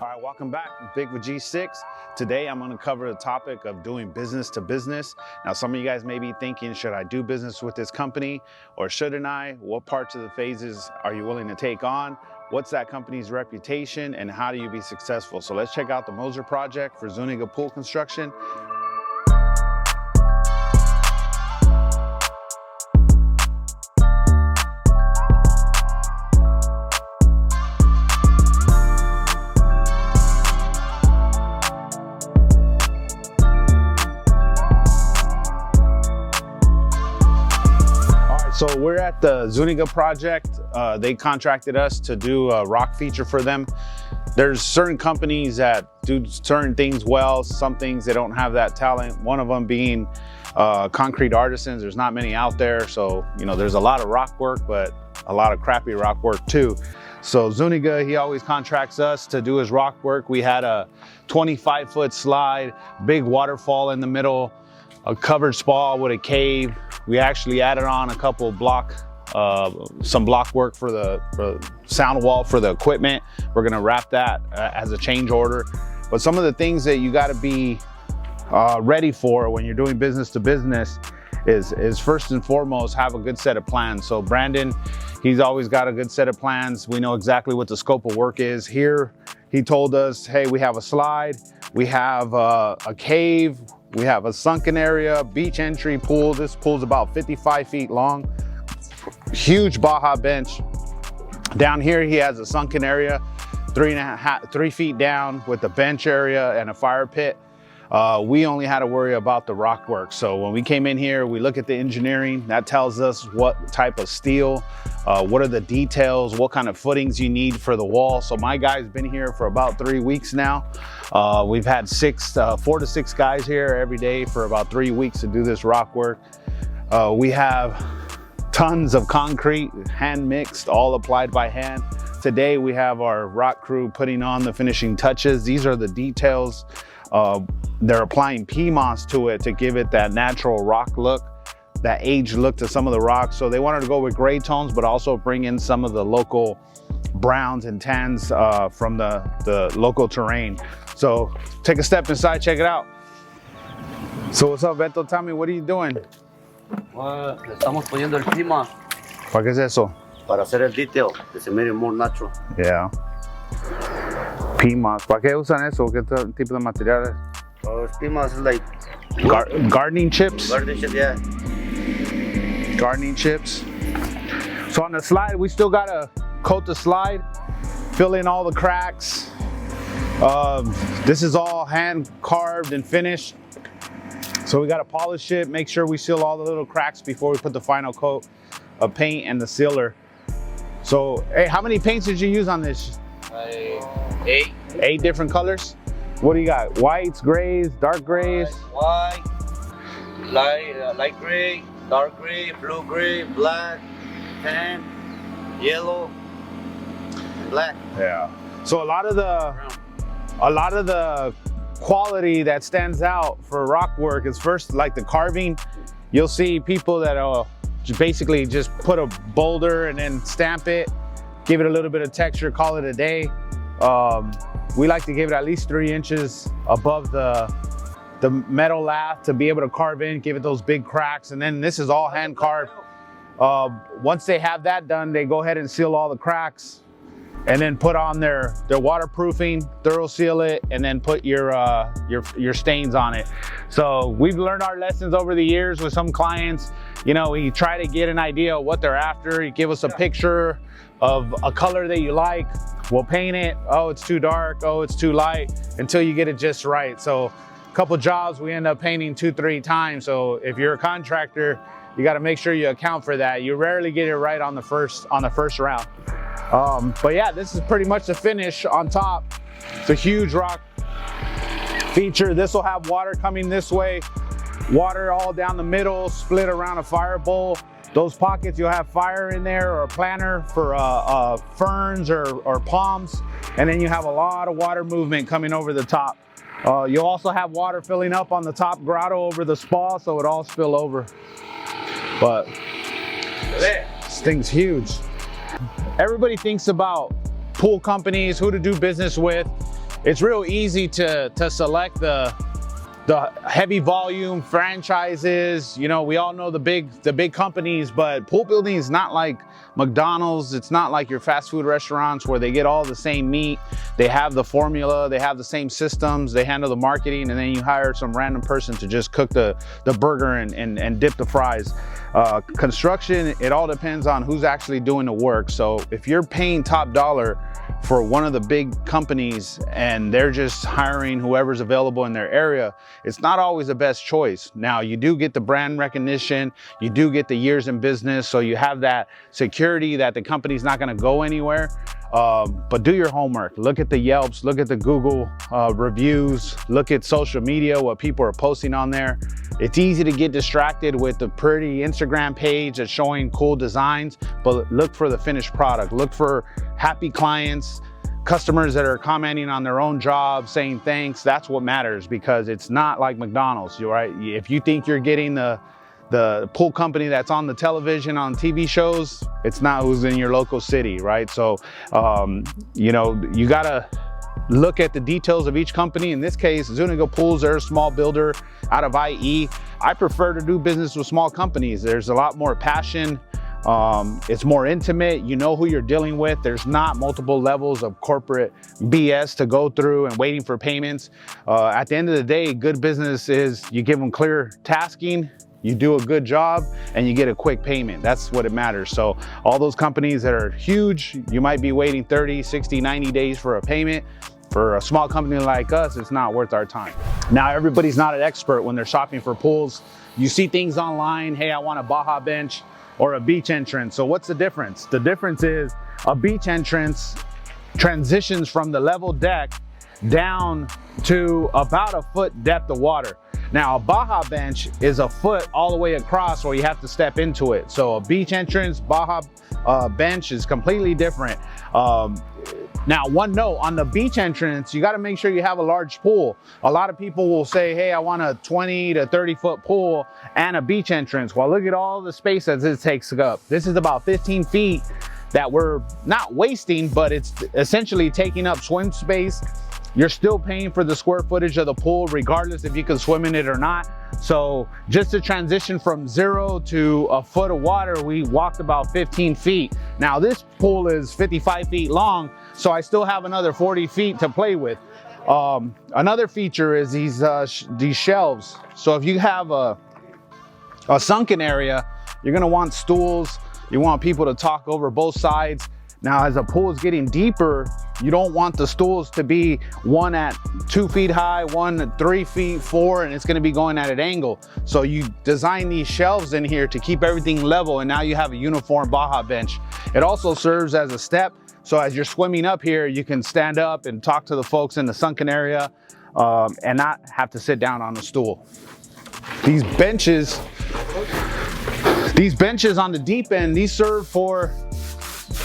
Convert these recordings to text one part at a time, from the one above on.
All right, welcome back, Big with G6. Today I'm going to cover the topic of doing business to business. Now, some of you guys may be thinking, should I do business with this company or shouldn't I? What parts of the phases are you willing to take on? What's that company's reputation and how do you be successful? So let's check out the Moser project for Zuniga Pool Construction. So we're at the Zuniga project. They contracted us to do a rock feature for them. There's certain companies that do certain things well, some things they don't have that talent. One of them being concrete artisans. There's not many out there. So, you know, there's a lot of rock work, but a lot of crappy rock work too. So Zuniga, he always contracts us to do his rock work. We had a 25-foot slide, big waterfall in the middle, a covered spa with a cave. We actually added on a couple some block work for the sound wall for the equipment. We're gonna wrap that as a change order. But some of the things that you gotta be ready for when you're doing business to business is first and foremost, have a good set of plans. So Brandon, he's always got a good set of plans. We know exactly what the scope of work is. Here, he told us, hey, we have a slide, we have a cave, we have a sunken area, beach entry pool. This pool's about 55 feet long. Huge Baja Bench. Down here, he has a sunken area, 3 feet down with a bench area and a fire pit. We only had to worry about the rock work. So when we came in here, we look at the engineering. That tells us what type of steel, what are the details, what kind of footings you need for the wall. So my guy's been here for about 3 weeks now. We've had 4 to 6 guys here every day for about 3 weeks to do this rock work. We have tons of concrete, hand mixed, all applied by hand. Today we have our rock crew putting on the finishing touches. These are the details. They're applying PMOS to it to give it that natural rock look, that aged look to some of the rocks. So they wanted to go with gray tones, but also bring in some of the local browns and tans from the local terrain. So take a step inside, check it out. So what's up, Beto? Tell me, what are you doing? Estamos poniendo el PMOS. ¿Para qué es eso? Para hacer el detail, que se mire more natural. Yeah. PMOS. ¿Para qué usan eso? ¿Qué tipo de materiales? PMOS is like Gardening chips? garden shit, yeah. Gardening chips. So on the slide, we still gotta coat the slide, fill in all the cracks. This is all hand carved and finished. So we gotta polish it, make sure we seal all the little cracks before we put the final coat of paint and the sealer. So, hey, how many paints did you use on this? 8. 8 different colors? What do you got? Whites, grays, dark grays? White, light gray, dark gray, blue gray, black, tan, yellow, and black. Yeah. So a lot of the quality that stands out for rock work is first, like the carving. You'll see people that basically just put a boulder and then stamp it, give it a little bit of texture, call it a day. We like to give it at least 3 inches above the metal lath to be able to carve in, give it those big cracks. And then this is all hand carved. Once they have that done, they go ahead and seal all the cracks and then put on their waterproofing, thorough seal it, and then put your stains on it. So we've learned our lessons over the years with some clients. You know, we try to get an idea of what they're after. You give us a picture of a color that you like, we'll paint it. Oh, it's too dark, oh, it's too light, until you get it just right. So a couple jobs we end up painting 2-3 times. So if you're a contractor, you got to make sure you account for that. You rarely get it right on the first round. But yeah, this is pretty much the finish on top. It's a huge rock feature. This will have water coming this way, water all down the middle, split around a fire bowl. Those pockets, you'll have fire in there or a planter for ferns or palms. And then you have a lot of water movement coming over the top. You'll also have water filling up on the top grotto over the spa, so it all spill over. But this thing's huge. Everybody thinks about pool companies, who to do business with. It's real easy to select the heavy volume franchises. You know, we all know the big companies, but pool building is not like McDonald's. It's not like your fast food restaurants where they get all the same meat. They have the formula, they have the same systems, they handle the marketing, and then you hire some random person to just cook the burger and dip the fries. Construction, it all depends on who's actually doing the work. So if you're paying top dollar for one of the big companies and they're just hiring whoever's available in their area, it's not always the best choice. Now, you do get the brand recognition, you do get the years in business, so you have that security that the company's not gonna go anywhere. But do your homework. Look at the Yelps, look at the Google reviews, look at social media, what people are posting on there. It's easy to get distracted with the pretty Instagram page that's showing cool designs, but look for the finished product. Look for happy clients, customers that are commenting on their own job, saying thanks. That's what matters, because it's not like McDonald's, right? If you think you're getting the pool company that's on the television, on TV shows, it's not who's in your local city, right? So, you know, you gotta look at the details of each company. In this case, Zuniga Pools, they're a small builder out of IE. I prefer to do business with small companies. There's a lot more passion. It's more intimate. You know who you're dealing with. There's not multiple levels of corporate BS to go through and waiting for payments. At the end of the day, good business is you give them clear tasking, you do a good job, and you get a quick payment. That's what it matters. So all those companies that are huge, you might be waiting 30, 60, 90 days for a payment. For a small company like us, it's not worth our time. Now, everybody's not an expert when they're shopping for pools. You see things online, hey, I want a Baja Bench or a beach entrance. So what's the difference? The difference is a beach entrance transitions from the level deck down to about a foot depth of water. Now, a Baja Bench is a foot all the way across where you have to step into it. So a beach entrance, Baja Bench is completely different. Now, one note on the beach entrance, you got to make sure you have a large pool. A lot of people will say, hey, I want a 20 to 30 foot pool and a beach entrance. Well, look at all the space that this takes up. This is about 15 feet that we're not wasting, but it's essentially taking up swim space. You're still paying for the square footage of the pool, regardless if you can swim in it or not. So just to transition from 0 to a foot of water, we walked about 15 feet. Now this pool is 55 feet long, so I still have another 40 feet to play with. Another feature is these shelves. So if you have a sunken area, you're gonna want stools. You want people to talk over both sides. Now, as a pool is getting deeper, you don't want the stools to be one at 2 feet high, one at 3 feet, 4, and it's gonna be going at an angle. So you design these shelves in here to keep everything level, and now you have a uniform Baja Bench. It also serves as a step. So as you're swimming up here, you can stand up and talk to the folks in the sunken area and not have to sit down on the stool. These benches on the deep end, these serve for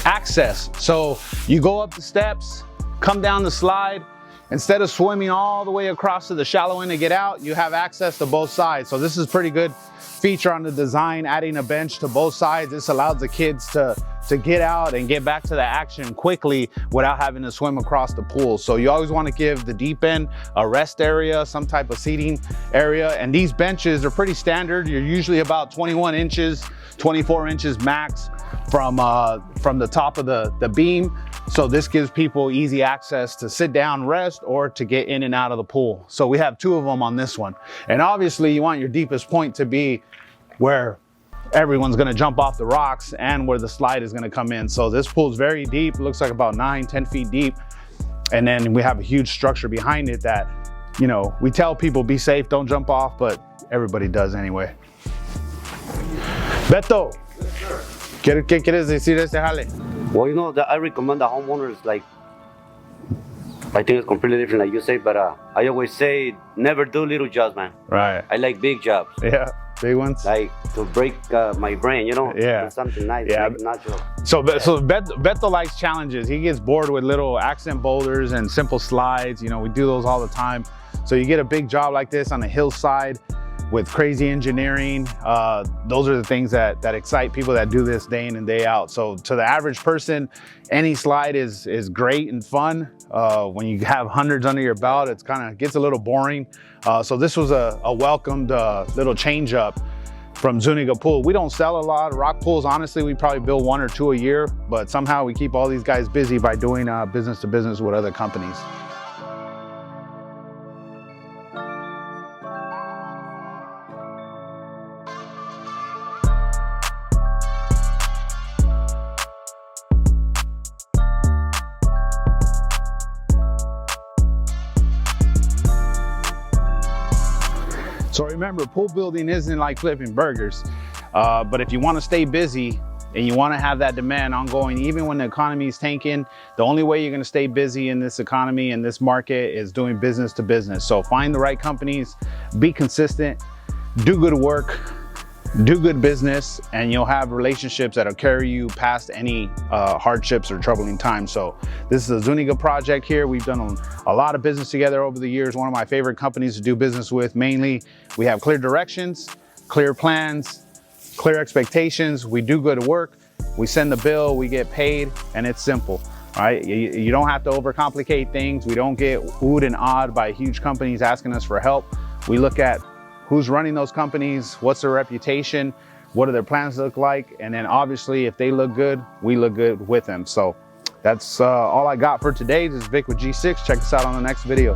access. So you go up the steps, come down the slide. Instead of swimming all the way across to the shallow end to get out, you have access to both sides. So this is a pretty good feature on the design, adding a bench to both sides. This allows the kids to get out and get back to the action quickly without having to swim across the pool. So you always want to give the deep end a rest area, some type of seating area. And these benches are pretty standard. You're usually about 21 inches, 24 inches max from the top of the beam. So this gives people easy access to sit down, rest, or to get in and out of the pool. So we have 2 of them on this one. And obviously you want your deepest point to be where everyone's gonna jump off the rocks and where the slide is gonna come in. So this pool is very deep. It looks like about 9, 10 feet deep. And then we have a huge structure behind it that, you know, we tell people be safe, don't jump off, but everybody does anyway. Beto, ¿qué quieres decir de este jale? Well, you know, I recommend the homeowners, like, I think it's completely different, like you say, but I always say, never do little jobs, man. Right. I like big jobs. Yeah, big ones. Like to break my brain, you know? Yeah. Do something nice, yeah. natural. So Beto likes challenges. He gets bored with little accent boulders and simple slides. You know, we do those all the time. So you get a big job like this on a hillside with crazy engineering. Those are the things that excite people that do this day in and day out. So to the average person, any slide is great and fun. When you have hundreds under your belt, it's kind of gets a little boring. So this was a welcomed little change up from Zuniga Pool. We don't sell a lot of rock pools. Honestly, we probably build 1 or 2 a year, but somehow we keep all these guys busy by doing business to business with other companies. So remember, pool building isn't like flipping burgers, but if you want to stay busy and you want to have that demand ongoing, even when the economy is tanking, the only way you're going to stay busy in this economy, in this market, is doing business to business. So find the right companies, be consistent, do good work, do good business, and you'll have relationships that'll carry you past any hardships or troubling times. So this is a Zuniga project here. We've done a lot of business together over the years. One of my favorite companies to do business with. Mainly, we have clear directions, clear plans, clear expectations. We do good work. We send the bill, we get paid, and it's simple. All right, you don't have to overcomplicate things. We don't get oohed and awed by huge companies asking us for help. We look at who's running those companies, what's their reputation, what do their plans look like, and then obviously if they look good, we look good with them. So that's all I got for today. This is Vic with G6. Check us out on the next video.